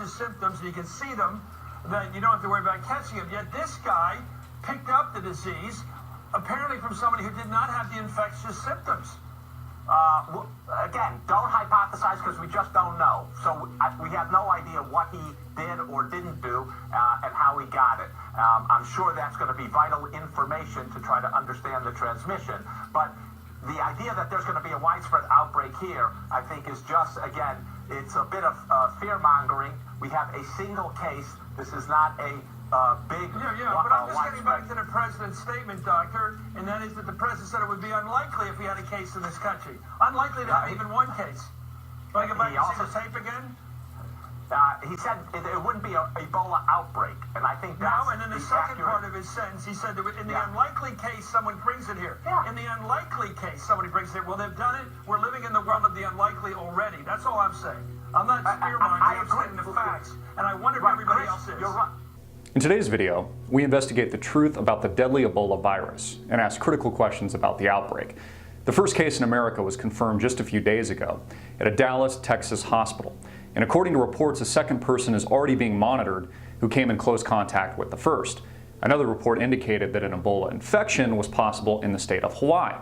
infectious symptoms, and you can see them, then you don't have to worry about catching them. Yet this guy picked up the disease, apparently from somebody who did not have the infectious symptoms. Again, don't hypothesize because we just don't know. So we have no idea what he did or didn't do and how he got it. I'm sure that's going to be vital information to try to understand the transmission. But the idea that there's going to be a widespread outbreak here, I think, is just, again, it's a bit of fear-mongering. We have a single case. This is not a big... Yeah, but I'm just getting back to the president's statement, doctor, and that is that the president said it would be unlikely if we had a case in this country. Unlikely to have even one case. Do I go back and see the tape again? He said it wouldn't be an Ebola outbreak, and I think that's no, and then the second part of his sentence, he said that in the unlikely case someone brings it here. Yeah. In the unlikely case somebody brings it here. Well, they've done it. We're living in the world of the unlikely already. That's all I'm saying. I'm not fear-mongering. I'm stating the facts, and I wonder if everybody else is. You're right. In today's video, we investigate the truth about the deadly Ebola virus and ask critical questions about the outbreak. The first case in America was confirmed just a few days ago at a Dallas, Texas hospital. And according to reports, a second person is already being monitored who came in close contact with the first. Another report indicated that an Ebola infection was possible in the state of Hawaii,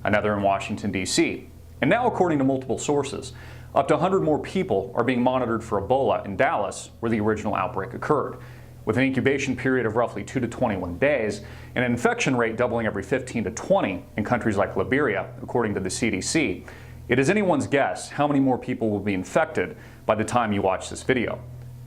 another in Washington, D.C. And now, according to multiple sources, up to 100 more people are being monitored for Ebola in Dallas, where the original outbreak occurred. With an incubation period of roughly 2 to 21 days, and an infection rate doubling every 15 to 20 in countries like Liberia, according to the CDC, it is anyone's guess how many more people will be infected by the time you watch this video.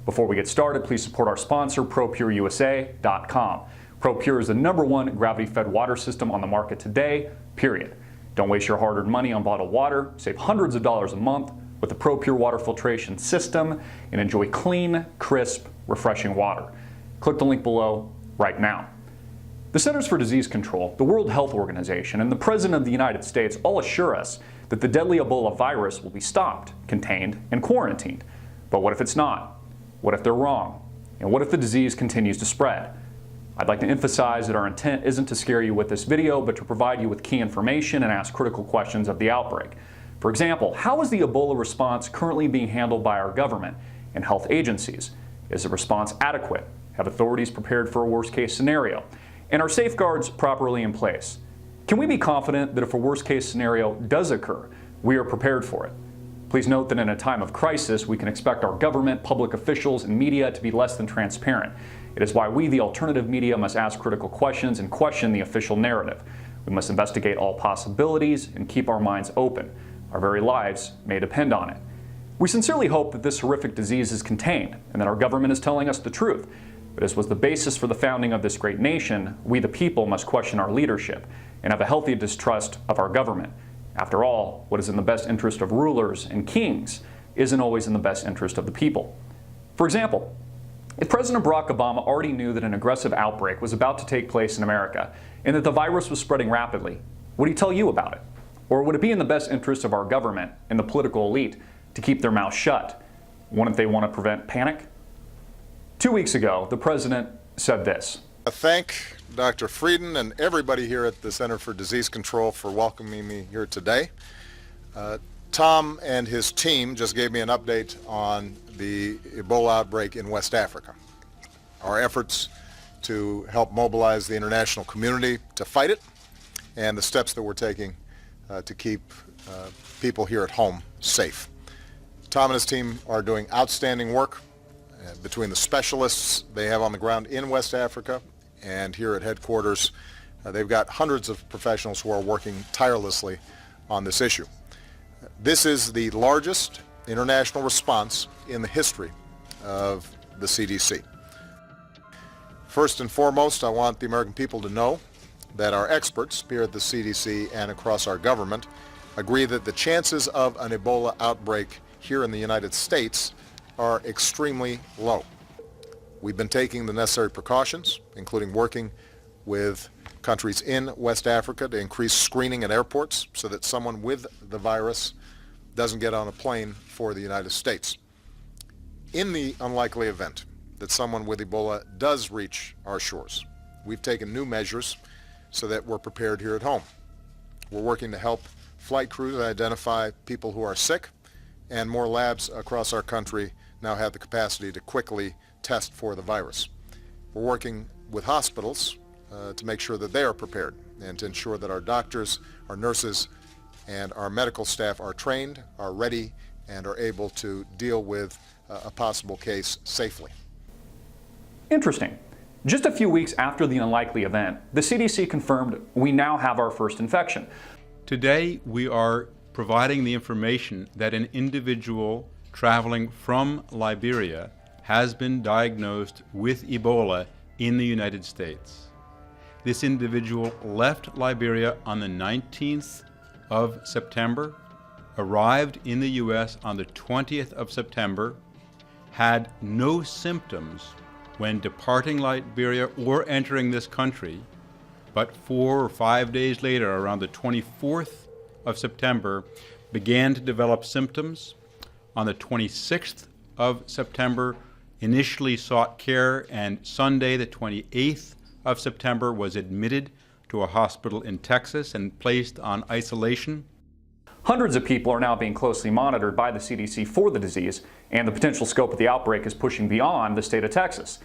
Before we get started, please support our sponsor, ProPureUSA.com. ProPure is the #1 gravity-fed water system on the market today, period. Don't waste your hard-earned money on bottled water. Save hundreds of dollars a month with the ProPure water filtration system and enjoy clean, crisp, refreshing water. Click the link below right now. The Centers for Disease Control, the World Health Organization, and the President of the United States all assure us that the deadly Ebola virus will be stopped, contained, and quarantined. But what if it's not? What if they're wrong? And what if the disease continues to spread? I'd like to emphasize that our intent isn't to scare you with this video, but to provide you with key information and ask critical questions of the outbreak. For example, how is the Ebola response currently being handled by our government and health agencies? Is the response adequate? Have authorities prepared for a worst-case scenario? And are safeguards properly in place? Can we be confident that if a worst-case scenario does occur, we are prepared for it? Please note that in a time of crisis, we can expect our government, public officials, and media to be less than transparent. It is why we, the alternative media, must ask critical questions and question the official narrative. We must investigate all possibilities and keep our minds open. Our very lives may depend on it. We sincerely hope that this horrific disease is contained and that our government is telling us the truth. But as was the basis for the founding of this great nation, we the people must question our leadership and have a healthy distrust of our government. After all, what is in the best interest of rulers and kings isn't always in the best interest of the people. For example, if President Barack Obama already knew that an aggressive outbreak was about to take place in America and that the virus was spreading rapidly, would he tell you about it? Or would it be in the best interest of our government and the political elite to keep their mouths shut? Wouldn't they want to prevent panic? 2 weeks ago, the president said this. I thank Dr. Frieden and everybody here at the Center for Disease Control for welcoming me here today. Tom and his team just gave me an update on the Ebola outbreak in West Africa. Our efforts to help mobilize the international community to fight it, and the steps that we're taking to keep people here at home safe. Tom and his team are doing outstanding work between the specialists they have on the ground in West Africa and here at headquarters. They've got hundreds of professionals who are working tirelessly on this issue. This is the largest international response in the history of the CDC. First and foremost, I want the American people to know that our experts here at the CDC and across our government agree that the chances of an Ebola outbreak here in the United States are extremely low. We've been taking the necessary precautions, including working with countries in West Africa to increase screening at airports so that someone with the virus doesn't get on a plane for the United States. In the unlikely event that someone with Ebola does reach our shores, we've taken new measures so that we're prepared here at home. We're working to help flight crews identify people who are sick and more labs across our country now have the capacity to quickly test for the virus. We're working with hospitals to make sure that they are prepared and to ensure that our doctors, our nurses, and our medical staff are trained, are ready, and are able to deal with a possible case safely. Interesting. Just a few weeks after the unlikely event, the CDC confirmed we now have our first infection. Today, we are providing the information that an individual traveling from Liberia has been diagnosed with Ebola in the United States. This individual left Liberia on the 19th of September, arrived in the U.S. on the 20th of September, had no symptoms when departing Liberia or entering this country, but 4 or 5 days later, around the 24th of September, began to develop symptoms. On the 26th of September, initially sought care, and Sunday, the 28th of September, was admitted to a hospital in Texas and placed on isolation. Hundreds of people are now being closely monitored by the CDC for the disease, and the potential scope of the outbreak is pushing beyond the state of Texas.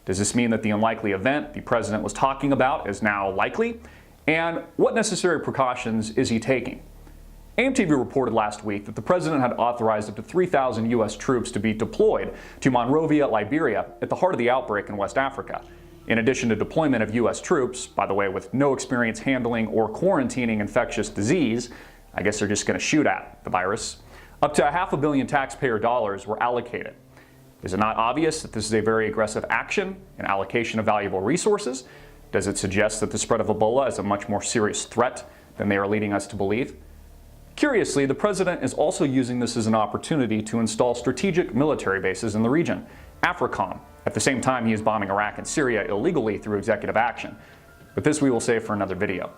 Does this mean that the unlikely event the president was talking about is now likely? And what necessary precautions is he taking? AMTV reported last week that the president had authorized up to 3,000 U.S. troops to be deployed to Monrovia, Liberia, at the heart of the outbreak in West Africa. In addition to deployment of U.S. troops, by the way, with no experience handling or quarantining infectious disease, I guess they're just going to shoot at the virus, up to $500 million taxpayer dollars were allocated. Is it not obvious that this is a very aggressive action, an allocation of valuable resources? Does it suggest that the spread of Ebola is a much more serious threat than they are leading us to believe? Curiously, the president is also using this as an opportunity to install strategic military bases in the region, AFRICOM. At the same time, he is bombing Iraq and Syria illegally through executive action. But this we will save for another video.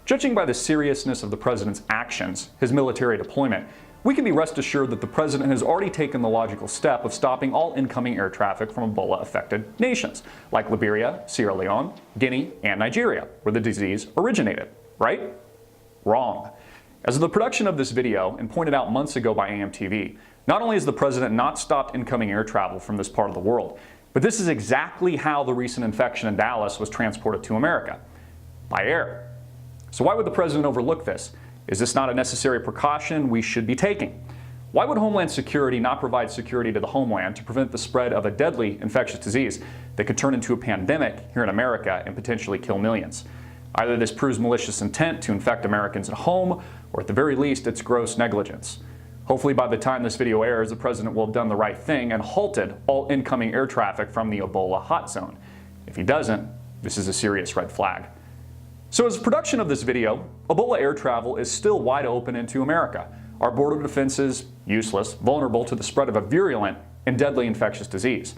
Judging by the seriousness of the president's actions, his military deployment, we can be rest assured that the president has already taken the logical step of stopping all incoming air traffic from Ebola-affected nations, like Liberia, Sierra Leone, Guinea, and Nigeria, where the disease originated. Right? Wrong. As of the production of this video, and pointed out months ago by AMTV, not only has the president not stopped incoming air travel from this part of the world, but this is exactly how the recent infection in Dallas was transported to America, by air. So why would the president overlook this? Is this not a necessary precaution we should be taking? Why would Homeland Security not provide security to the homeland to prevent the spread of a deadly infectious disease that could turn into a pandemic here in America and potentially kill millions? Either this proves malicious intent to infect Americans at home, or at the very least, it's gross negligence. Hopefully by the time this video airs, the president will have done the right thing and halted all incoming air traffic from the Ebola hot zone. If he doesn't, this is a serious red flag. So as production of this video, Ebola air travel is still wide open into America. Our border defenses useless, vulnerable to the spread of a virulent and deadly infectious disease.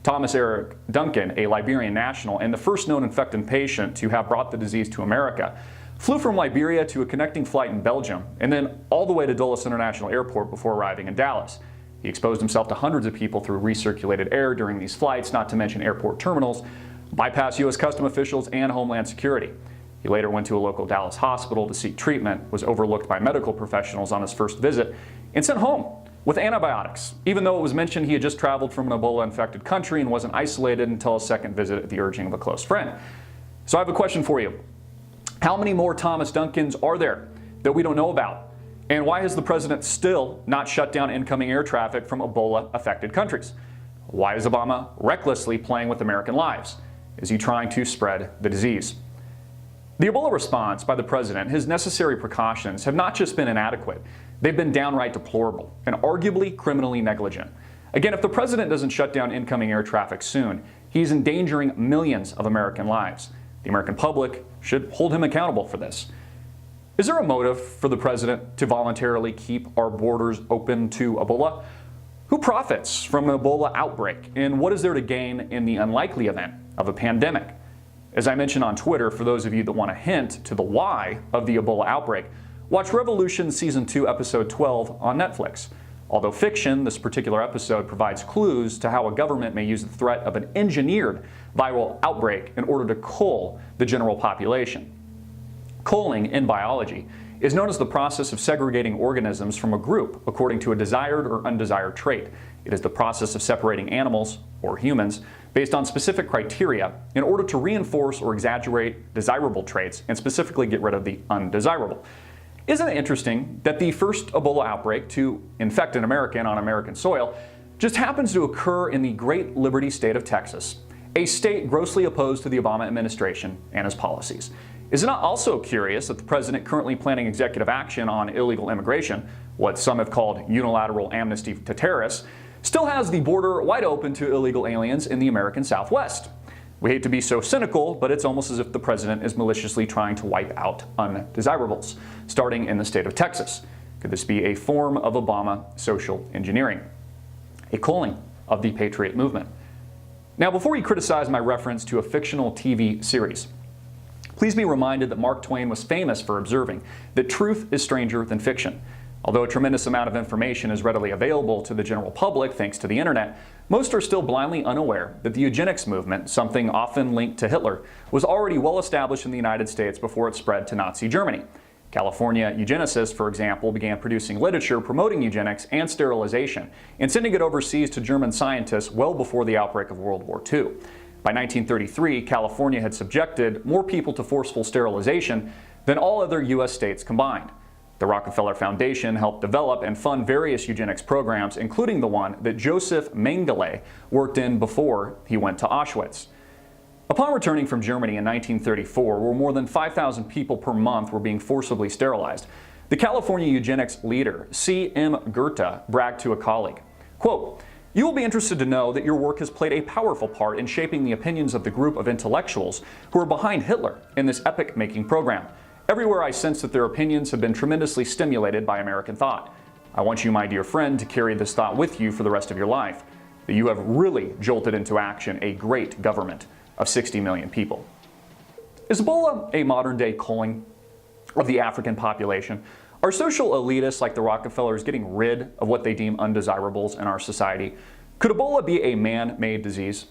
Thomas Eric Duncan, a Liberian national and the first known infected patient to have brought the disease to America, flew from Liberia to a connecting flight in Belgium and then all the way to Dulles International Airport before arriving in Dallas. He exposed himself to hundreds of people through recirculated air during these flights, not to mention airport terminals, bypassed U.S. Customs officials and Homeland Security. He later went to a local Dallas hospital to seek treatment, was overlooked by medical professionals on his first visit, and sent home with antibiotics, even though it was mentioned he had just traveled from an Ebola-infected country and wasn't isolated until his second visit at the urging of a close friend. So I have a question for you. How many more Thomas Duncans are there that we don't know about? And why has the president still not shut down incoming air traffic from Ebola-affected countries? Why is Obama recklessly playing with American lives? Is he trying to spread the disease? The Ebola response by the president, his necessary precautions, have not just been inadequate, they've been downright deplorable and arguably criminally negligent. Again, if the president doesn't shut down incoming air traffic soon, he's endangering millions of American lives. The American public should hold him accountable for this. Is there a motive for the president to voluntarily keep our borders open to Ebola? Who profits from an Ebola outbreak, and what is there to gain in the unlikely event of a pandemic? As I mentioned on Twitter, for those of you that want a hint to the why of the Ebola outbreak, watch Revolution Season 2, Episode 12 on Netflix. Although fiction, this particular episode provides clues to how a government may use the threat of an engineered viral outbreak in order to cull the general population. Culling in biology is known as the process of segregating organisms from a group according to a desired or undesired trait. It is the process of separating animals, or humans, based on specific criteria in order to reinforce or exaggerate desirable traits and specifically get rid of the undesirable. Isn't it interesting that the first Ebola outbreak to infect an American on American soil just happens to occur in the great Liberty state of Texas, a state grossly opposed to the Obama administration and his policies? Is it not also curious that the president currently planning executive action on illegal immigration, what some have called unilateral amnesty to terrorists, still has the border wide open to illegal aliens in the American Southwest? We hate to be so cynical, but it's almost as if the president is maliciously trying to wipe out undesirables, starting in the state of Texas. Could this be a form of Obama social engineering? A culling of the Patriot movement? Now, before you criticize my reference to a fictional TV series, please be reminded that Mark Twain was famous for observing that truth is stranger than fiction. Although a tremendous amount of information is readily available to the general public thanks to the internet, most are still blindly unaware that the eugenics movement, something often linked to Hitler, was already well established in the United States before it spread to Nazi Germany. California eugenicists, for example, began producing literature promoting eugenics and sterilization and sending it overseas to German scientists well before the outbreak of World War II. By 1933, California had subjected more people to forceful sterilization than all other U.S. states combined. The Rockefeller Foundation helped develop and fund various eugenics programs, including the one that Joseph Mengele worked in before he went to Auschwitz. Upon returning from Germany in 1934, where more than 5,000 people per month were being forcibly sterilized, the California eugenics leader, C.M. Goethe, bragged to a colleague, quote, "You will be interested to know that your work has played a powerful part in shaping the opinions of the group of intellectuals who are behind Hitler in this epoch-making program. Everywhere I sense that their opinions have been tremendously stimulated by American thought. I want you, my dear friend, to carry this thought with you for the rest of your life, that you have really jolted into action a great government of 60 million people." Is Ebola a modern-day culling of the African population? Are social elitists like the Rockefellers getting rid of what they deem undesirables in our society? Could Ebola be a man-made disease?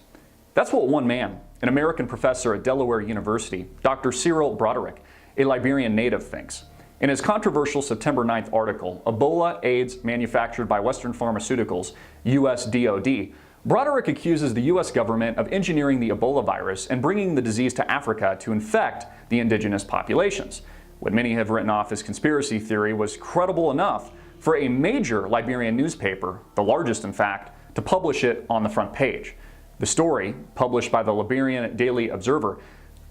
That's what one man, an American professor at Delaware University, Dr. Cyril Broderick, a Liberian native, thinks. In his controversial September 9th article, Ebola AIDS Manufactured by Western Pharmaceuticals, US DoD, Broderick accuses the U.S. government of engineering the Ebola virus and bringing the disease to Africa to infect the indigenous populations. What many have written off as conspiracy theory was credible enough for a major Liberian newspaper, the largest in fact, to publish it on the front page. The story, published by the Liberian Daily Observer,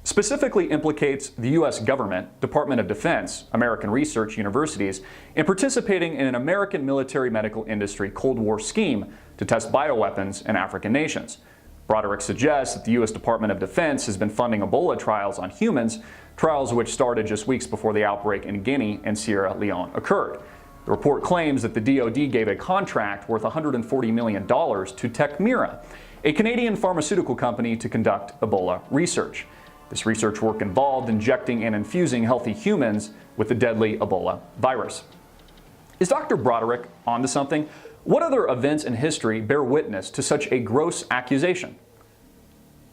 specifically implicates the U.S. government, Department of Defense, American research universities, in participating in an American military medical industry Cold War scheme to test bioweapons in African nations. Broderick suggests that the U.S. Department of Defense has been funding Ebola trials on humans, trials which started just weeks before the outbreak in Guinea and Sierra Leone occurred. The report claims that the DoD gave a contract worth $140 million to Tecmira, a Canadian pharmaceutical company, to conduct Ebola research. This research work involved injecting and infusing healthy humans with the deadly Ebola virus. Is Dr. Broderick onto something? What other events in history bear witness to such a gross accusation?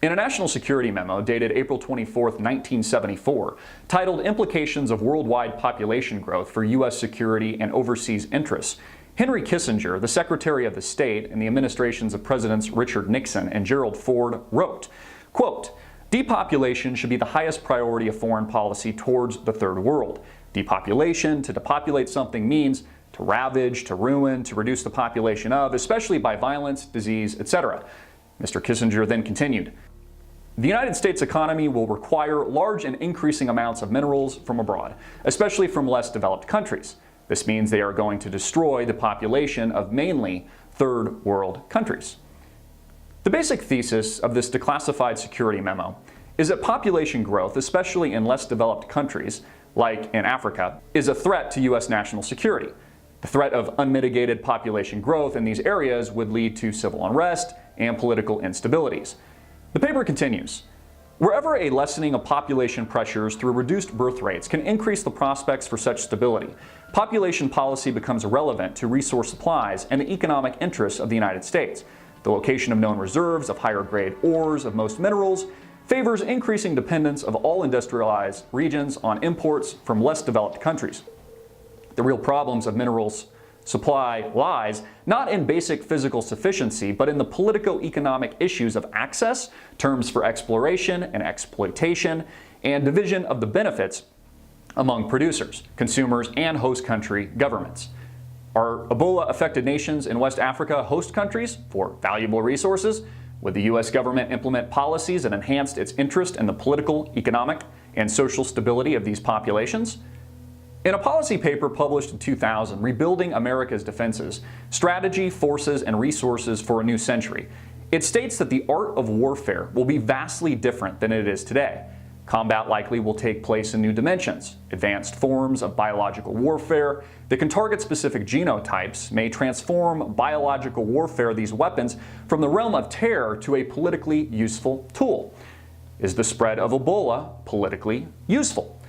In a national security memo dated April 24, 1974, titled Implications of Worldwide Population Growth for U.S. Security and Overseas Interests, Henry Kissinger, the Secretary of the State in the administrations of Presidents Richard Nixon and Gerald Ford, wrote, quote, "Depopulation should be the highest priority of foreign policy towards the Third World. Depopulation, to depopulate something, means to ravage, to ruin, to reduce the population of, especially by violence, disease, etc." Mr. Kissinger then continued, "The United States economy will require large and increasing amounts of minerals from abroad, especially from less developed countries. This means they are going to destroy the population of mainly Third World countries." The basic thesis of this declassified security memo is that population growth, especially in less developed countries, like in Africa, is a threat to U.S. national security. The threat of unmitigated population growth in these areas would lead to civil unrest and political instabilities. The paper continues, "Wherever a lessening of population pressures through reduced birth rates can increase the prospects for such stability, population policy becomes irrelevant to resource supplies and the economic interests of the United States. The location of known reserves of higher grade ores of most minerals favors increasing dependence of all industrialized regions on imports from less developed countries. The real problems of minerals supply lies not in basic physical sufficiency, but in the politico-economic issues of access, terms for exploration and exploitation, and division of the benefits among producers, consumers, and host country governments. Are Ebola-affected nations in West Africa host countries for valuable resources? Would the U.S. government implement policies that enhanced its interest in the political, economic, and social stability of these populations? In a policy paper published in 2000, Rebuilding America's Defenses, Strategy, Forces, and Resources for a New Century, it states that the art of warfare will be vastly different than it is today. Combat likely will take place in new dimensions. Advanced forms of biological warfare that can target specific genotypes may transform biological warfare, these weapons, from the realm of terror to a politically useful tool. Is the spread of Ebola politically useful?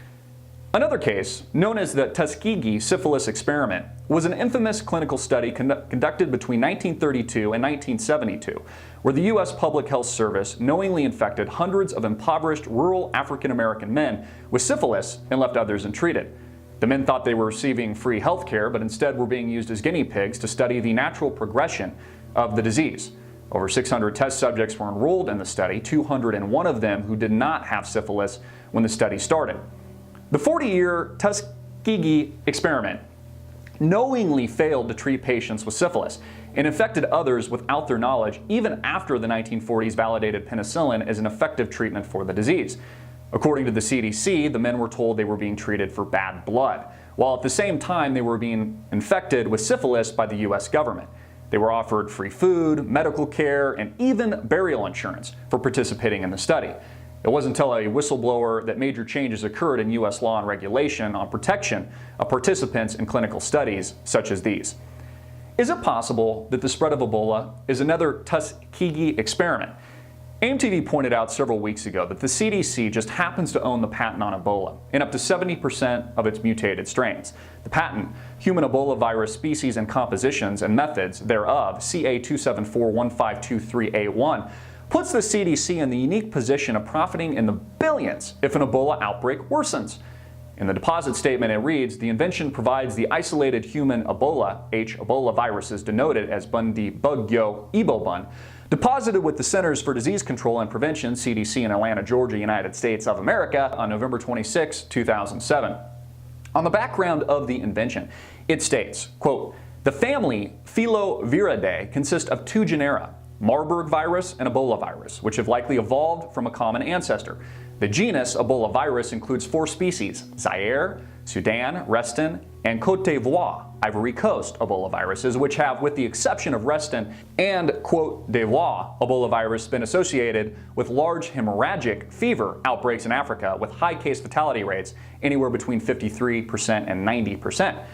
Another case, known as the Tuskegee syphilis experiment, was an infamous clinical study conducted between 1932 and 1972, where the U.S. Public Health Service knowingly infected hundreds of impoverished rural African American men with syphilis and left others untreated. The men thought they were receiving free health care, but instead were being used as guinea pigs to study the natural progression of the disease. Over 600 test subjects were enrolled in the study, 201 of them who did not have syphilis when the study started. The 40-year Tuskegee experiment knowingly failed to treat patients with syphilis and infected others without their knowledge, even after the 1940s validated penicillin as an effective treatment for the disease. According to the CDC, the men were told they were being treated for bad blood, while at the same time they were being infected with syphilis by the U.S. government. They were offered free food, medical care, and even burial insurance for participating in the study. It wasn't until a whistleblower that major changes occurred in U.S. law and regulation on protection of participants in clinical studies such as these. Is it possible that the spread of Ebola is another Tuskegee experiment? AMTV pointed out several weeks ago that the CDC just happens to own the patent on Ebola in up to 70% of its mutated strains. The patent, Human Ebola Virus Species and Compositions and Methods thereof, CA2741523A1, puts the CDC in the unique position of profiting in the billions if an Ebola outbreak worsens. In the deposit statement it reads, the invention provides the isolated human Ebola, ebolaviruses denoted as Bundi Bugyo Ebobun, deposited with the Centers for Disease Control and Prevention, CDC in Atlanta, Georgia, United States of America on November 26, 2007. On the background of the invention, it states, quote, the family Filoviridae consists of two genera, Marburg virus and Ebola virus, which have likely evolved from a common ancestor. The genus Ebola virus includes 4 species, Zaire, Sudan, Reston, and Cote d'Ivoire, Ivory Coast Ebola viruses, which have, with the exception of Reston and Cote d'Ivoire Ebola virus, been associated with large hemorrhagic fever outbreaks in Africa with high case fatality rates anywhere between 53% and 90%.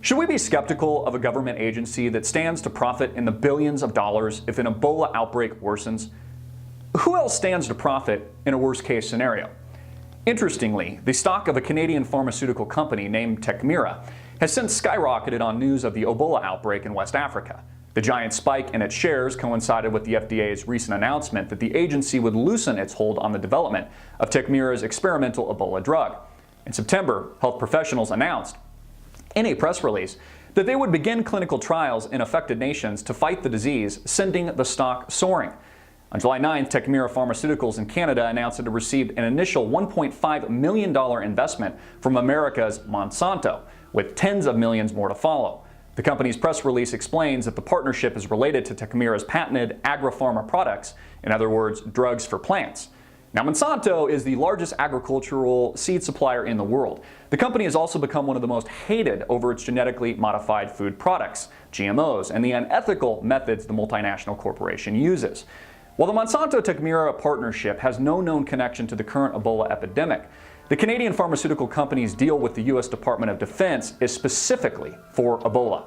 Should we be skeptical of a government agency that stands to profit in the billions of dollars if an Ebola outbreak worsens? Who else stands to profit in a worst-case scenario? Interestingly, the stock of a Canadian pharmaceutical company named Tecmira has since skyrocketed on news of the Ebola outbreak in West Africa. The giant spike in its shares coincided with the FDA's recent announcement that the agency would loosen its hold on the development of Tecmira's experimental Ebola drug. In September, health professionals announced in a press release that they would begin clinical trials in affected nations to fight the disease, sending the stock soaring. On July 9th, Tecmira Pharmaceuticals in Canada announced that it received an initial $1.5 million investment from America's Monsanto, with tens of millions more to follow. The company's press release explains that the partnership is related to Tecmira's patented agri-pharma products, in other words, drugs for plants. Now, Monsanto is the largest agricultural seed supplier in the world. The company has also become one of the most hated over its genetically modified food products, GMOs, and the unethical methods the multinational corporation uses. While the Monsanto-Tecmira partnership has no known connection to the current Ebola epidemic, the Canadian pharmaceutical company's deal with the U.S. Department of Defense is specifically for Ebola.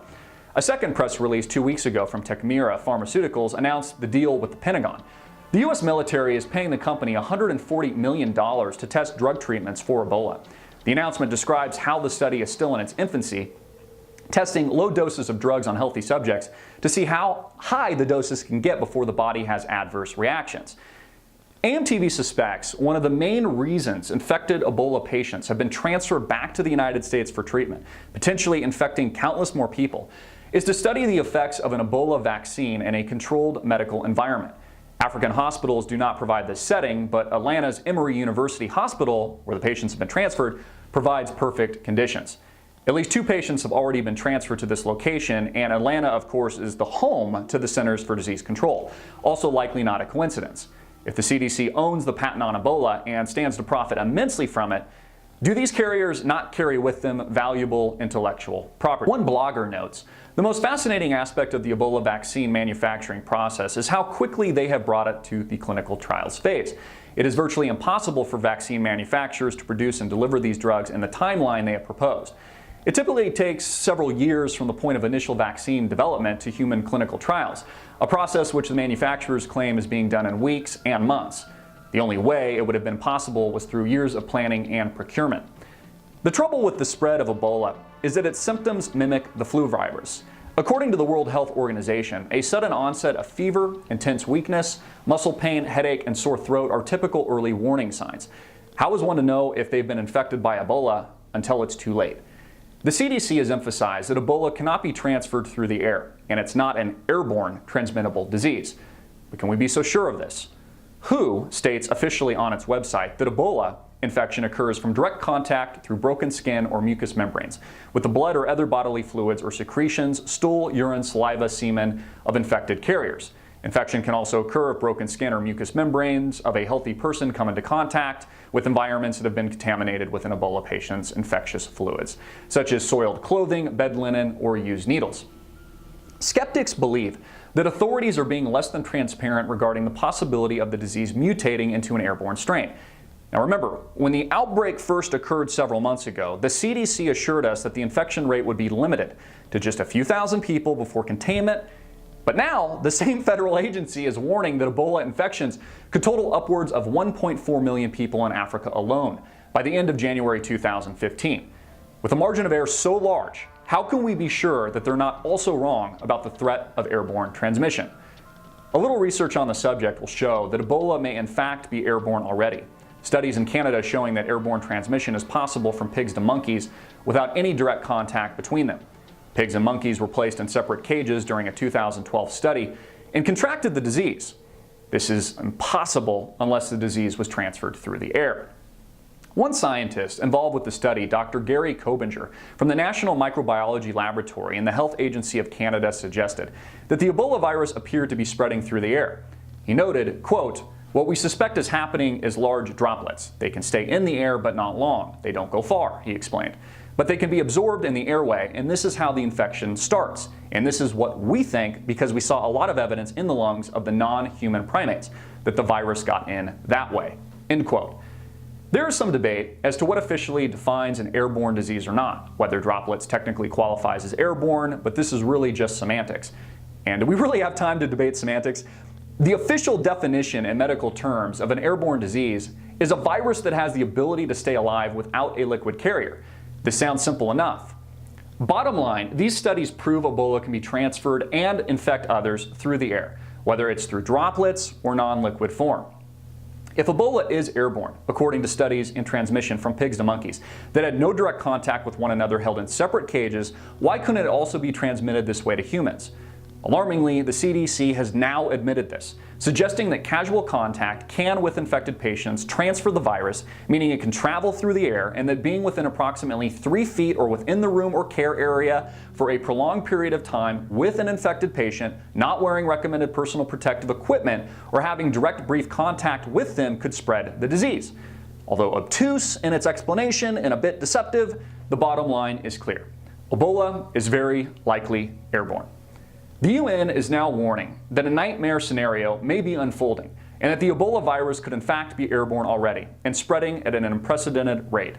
A second press release 2 weeks ago from Tecmira Pharmaceuticals announced the deal with the Pentagon. The U.S. military is paying the company $140 million to test drug treatments for Ebola. The announcement describes how the study is still in its infancy, testing low doses of drugs on healthy subjects to see how high the doses can get before the body has adverse reactions. AMTV suspects one of the main reasons infected Ebola patients have been transferred back to the United States for treatment, potentially infecting countless more people, is to study the effects of an Ebola vaccine in a controlled medical environment. African hospitals do not provide this setting, but Atlanta's Emory University Hospital, where the patients have been transferred, provides perfect conditions. At least 2 patients have already been transferred to this location, and Atlanta, of course, is the home to the Centers for Disease Control. Also likely not a coincidence. If the CDC owns the patent on Ebola and stands to profit immensely from it, do these carriers not carry with them valuable intellectual property? One blogger notes, the most fascinating aspect of the Ebola vaccine manufacturing process is how quickly they have brought it to the clinical trials phase. It is virtually impossible for vaccine manufacturers to produce and deliver these drugs in the timeline they have proposed. It typically takes several years from the point of initial vaccine development to human clinical trials, a process which the manufacturers claim is being done in weeks and months. The only way it would have been possible was through years of planning and procurement. The trouble with the spread of Ebola is that its symptoms mimic the flu virus. According to the World Health Organization, a sudden onset of fever, intense weakness, muscle pain, headache, and sore throat are typical early warning signs. How is one to know if they've been infected by Ebola until it's too late? The CDC has emphasized that Ebola cannot be transferred through the air, and it's not an airborne transmittable disease. But can we be so sure of this? WHO states officially on its website that Ebola infection occurs from direct contact through broken skin or mucous membranes with the blood or other bodily fluids or secretions, stool, urine, saliva, semen of infected carriers. Infection can also occur if broken skin or mucous membranes of a healthy person come into contact with environments that have been contaminated with an Ebola patient's infectious fluids, such as soiled clothing, bed linen, or used needles. Skeptics believe that authorities are being less than transparent regarding the possibility of the disease mutating into an airborne strain. Now remember, when the outbreak first occurred several months ago, the CDC assured us that the infection rate would be limited to just a few thousand people before containment. But now, the same federal agency is warning that Ebola infections could total upwards of 1.4 million people in Africa alone by the end of January 2015. With a margin of error so large, how can we be sure that they're not also wrong about the threat of airborne transmission? A little research on the subject will show that Ebola may in fact be airborne already. Studies in Canada showing that airborne transmission is possible from pigs to monkeys without any direct contact between them. Pigs and monkeys were placed in separate cages during a 2012 study and contracted the disease. This is impossible unless the disease was transferred through the air. One scientist involved with the study, Dr. Gary Kobinger from the National Microbiology Laboratory in the Health Agency of Canada, suggested that the Ebola virus appeared to be spreading through the air. He noted, quote, "What we suspect is happening is large droplets. They can stay in the air but not long. They don't go far," he explained. "But they can be absorbed in the airway, and this is how the infection starts. And this is what we think because we saw a lot of evidence in the lungs of the non-human primates that the virus got in that way." End quote. There is some debate as to what officially defines an airborne disease or not, whether droplets technically qualifies as airborne, but this is really just semantics. And do we really have time to debate semantics? The official definition in medical terms of an airborne disease is a virus that has the ability to stay alive without a liquid carrier. This sounds simple enough. Bottom line, these studies prove Ebola can be transferred and infect others through the air, whether it's through droplets or non-liquid form. If Ebola is airborne, according to studies in transmission from pigs to monkeys that had no direct contact with one another held in separate cages, why couldn't it also be transmitted this way to humans? Alarmingly, the CDC has now admitted this, suggesting that casual contact can, with infected patients, transfer the virus, meaning it can travel through the air, and that being within approximately 3 feet or within the room or care area for a prolonged period of time with an infected patient, not wearing recommended personal protective equipment, or having direct brief contact with them could spread the disease. Although obtuse in its explanation and a bit deceptive, the bottom line is clear. Ebola is very likely airborne. The UN is now warning that a nightmare scenario may be unfolding and that the Ebola virus could in fact be airborne already and spreading at an unprecedented rate.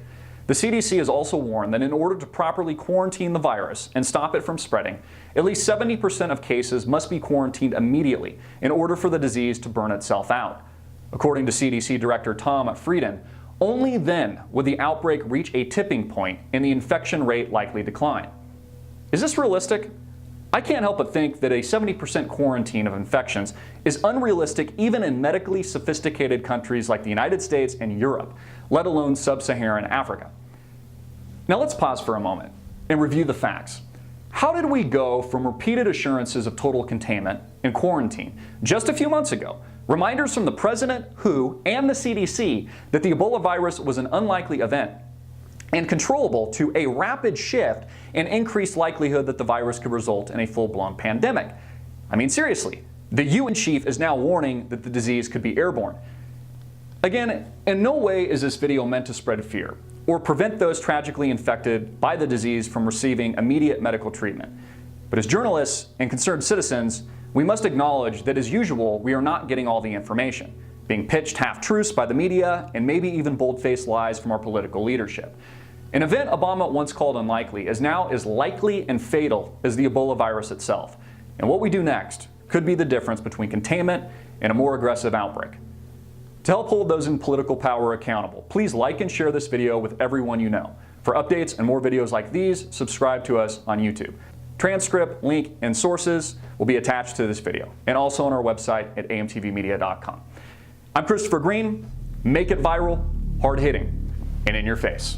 The CDC has also warned that in order to properly quarantine the virus and stop it from spreading, at least 70% of cases must be quarantined immediately in order for the disease to burn itself out. According to CDC Director Tom Frieden, only then would the outbreak reach a tipping point and the infection rate likely decline. Is this realistic? I can't help but think that a 70% quarantine of infections is unrealistic even in medically sophisticated countries like the United States and Europe, let alone sub-Saharan Africa. Now let's pause for a moment and review the facts. How did we go from repeated assurances of total containment and quarantine just a few months ago, reminders from the President, WHO, and the CDC that the Ebola virus was an unlikely event, and controllable, to a rapid shift and increased likelihood that the virus could result in a full-blown pandemic? I mean, seriously, the UN chief is now warning that the disease could be airborne. Again, in no way is this video meant to spread fear or prevent those tragically infected by the disease from receiving immediate medical treatment. But as journalists and concerned citizens, we must acknowledge that, as usual, we are not getting all the information, being pitched half-truths by the media and maybe even bold-faced lies from our political leadership. An event Obama once called unlikely is now as likely and fatal as the Ebola virus itself. And what we do next could be the difference between containment and a more aggressive outbreak. To help hold those in political power accountable, please like and share this video with everyone you know. For updates and more videos like these, subscribe to us on YouTube. Transcript, link, and sources will be attached to this video, and also on our website at amtvmedia.com. I'm Christopher Green. Make it viral, hard-hitting, and in your face.